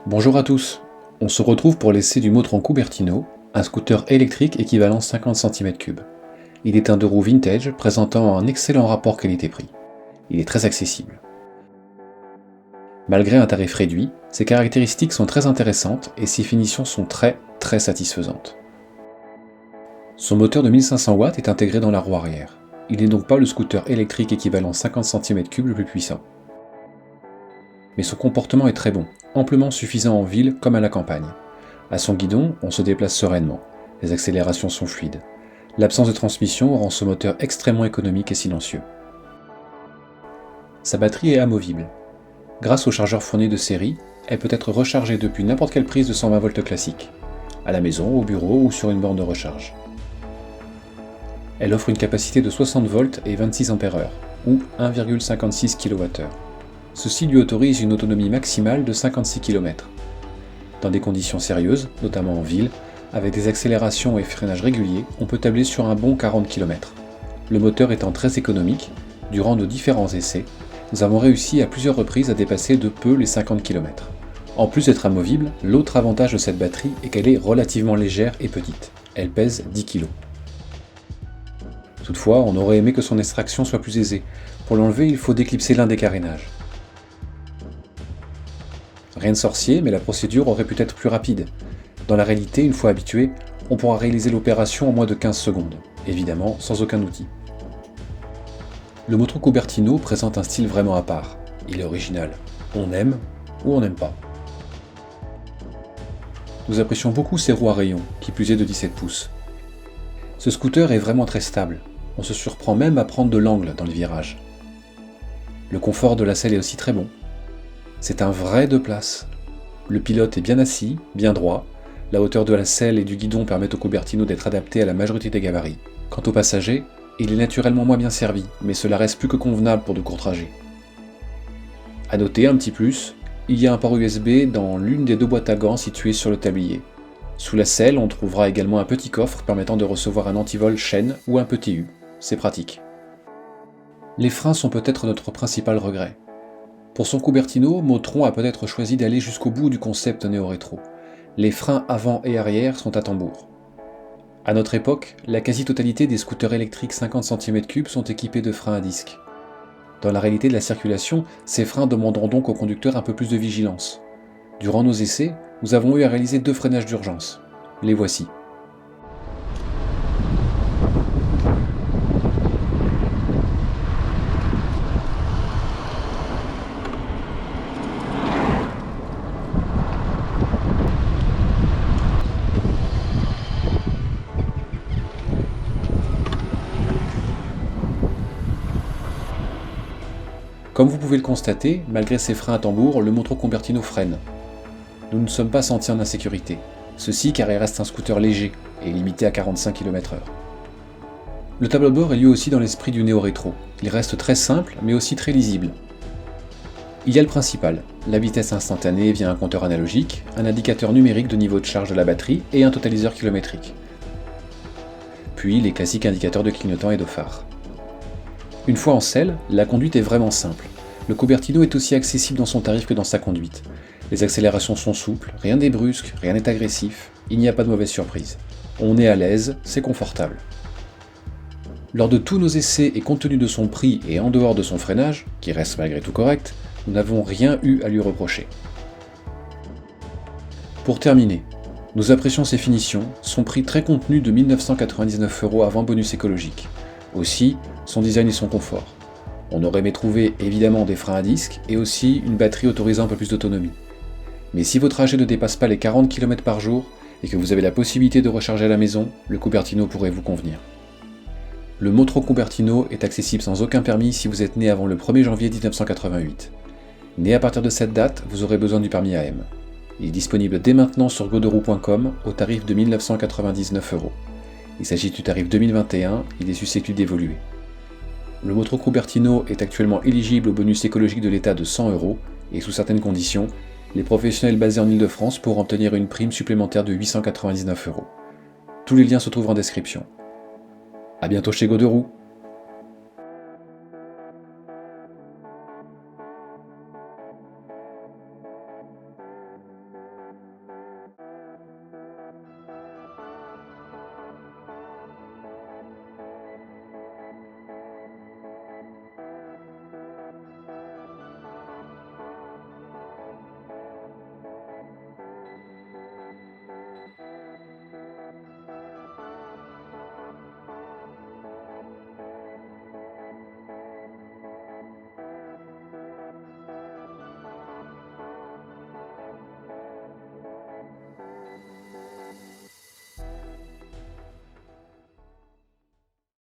Bonjour à tous, on se retrouve pour l'essai du Motron Cubertino, un scooter électrique équivalent 50 cm3. Il est un deux roues vintage présentant un excellent rapport qualité-prix. Il est très accessible. Malgré un tarif réduit, ses caractéristiques sont très intéressantes et ses finitions sont très satisfaisantes. Son moteur de 1500 watts est intégré dans la roue arrière. Il n'est donc pas le scooter électrique équivalent 50 cm3 le plus puissant. Mais son comportement est très bon, amplement suffisant en ville comme à la campagne. À son guidon, on se déplace sereinement, les accélérations sont fluides. L'absence de transmission rend ce moteur extrêmement économique et silencieux. Sa batterie est amovible. Grâce au chargeur fourni de série, elle peut être rechargée depuis n'importe quelle prise de 120 volts classique, à la maison, au bureau ou sur une borne de recharge. Elle offre une capacité de 60 volts et 26 ampères-heure, ou 1,56 kWh. Ceci lui autorise une autonomie maximale de 56 km. Dans des conditions sérieuses, notamment en ville, avec des accélérations et freinages réguliers, on peut tabler sur un bon 40 km. Le moteur étant très économique, durant nos différents essais, nous avons réussi à plusieurs reprises à dépasser de peu les 50 km. En plus d'être amovible, l'autre avantage de cette batterie est qu'elle est relativement légère et petite. Elle pèse 10 kg. Toutefois, on aurait aimé que son extraction soit plus aisée. Pour l'enlever, il faut déclipser l'un des carénages. Rien de sorcier, mais la procédure aurait pu être plus rapide. Dans la réalité, une fois habitué, on pourra réaliser l'opération en moins de 15 secondes, évidemment sans aucun outil. Le Motron Cubertino présente un style vraiment à part. Il est original. On aime ou on n'aime pas. Nous apprécions beaucoup ses roues à rayons, qui plus est de 17 pouces. Ce scooter est vraiment très stable. On se surprend même à prendre de l'angle dans le virage. Le confort de la selle est aussi très bon. C'est un vrai deux places. Le pilote est bien assis, bien droit. La hauteur de la selle et du guidon permettent au Cubertino d'être adapté à la majorité des gabarits. Quant au passager, il est naturellement moins bien servi, mais cela reste plus que convenable pour de courts trajets. A noter un petit plus, il y a un port USB dans l'une des deux boîtes à gants situées sur le tablier. Sous la selle, on trouvera également un petit coffre permettant de recevoir un antivol chaîne ou un petit U. C'est pratique. Les freins sont peut-être notre principal regret. Pour son Cubertino, Motron a peut-être choisi d'aller jusqu'au bout du concept néo-rétro. Les freins avant et arrière sont à tambour. À notre époque, la quasi-totalité des scooters électriques 50 cm3 sont équipés de freins à disque. Dans la réalité de la circulation, ces freins demanderont donc au conducteur un peu plus de vigilance. Durant nos essais, nous avons eu à réaliser 2 freinages d'urgence. Les voici. Comme vous pouvez le constater, malgré ses freins à tambour, le Motron Cubertino freine. Nous ne sommes pas sentis en insécurité. Ceci car il reste un scooter léger et limité à 45 km/h. Le tableau de bord est lui aussi dans l'esprit du néo-rétro. Il reste très simple mais aussi très lisible. Il y a le principal, la vitesse instantanée via un compteur analogique, un indicateur numérique de niveau de charge de la batterie et un totaliseur kilométrique. Puis les classiques indicateurs de clignotant et de phare. Une fois en selle, la conduite est vraiment simple. Le Cubertino est aussi accessible dans son tarif que dans sa conduite. Les accélérations sont souples, rien n'est brusque, rien n'est agressif, il n'y a pas de mauvaise surprise. On est à l'aise, c'est confortable. Lors de tous nos essais et compte tenu de son prix et en dehors de son freinage, qui reste malgré tout correct, nous n'avons rien eu à lui reprocher. Pour terminer, nous apprécions ses finitions, son prix très contenu de 1 999 € avant bonus écologique. Aussi, son design et son confort. On aurait aimé trouver évidemment des freins à disque et aussi une batterie autorisant un peu plus d'autonomie. Mais si vos trajets ne dépassent pas les 40 km par jour et que vous avez la possibilité de recharger à la maison, le Cubertino pourrait vous convenir. Le Motron Cubertino est accessible sans aucun permis si vous êtes né avant le 1er janvier 1988. Né à partir de cette date, vous aurez besoin du permis AM. Il est disponible dès maintenant sur goderoue.com au tarif de 1 999 €. Il s'agit du tarif 2021, il est susceptible d'évoluer. Le Motron Cubertino est actuellement éligible au bonus écologique de l'État de 100 € et sous certaines conditions, les professionnels basés en Ile-de-France pourront obtenir une prime supplémentaire de 899 €. Tous les liens se trouvent en description. A bientôt chez Goderoue.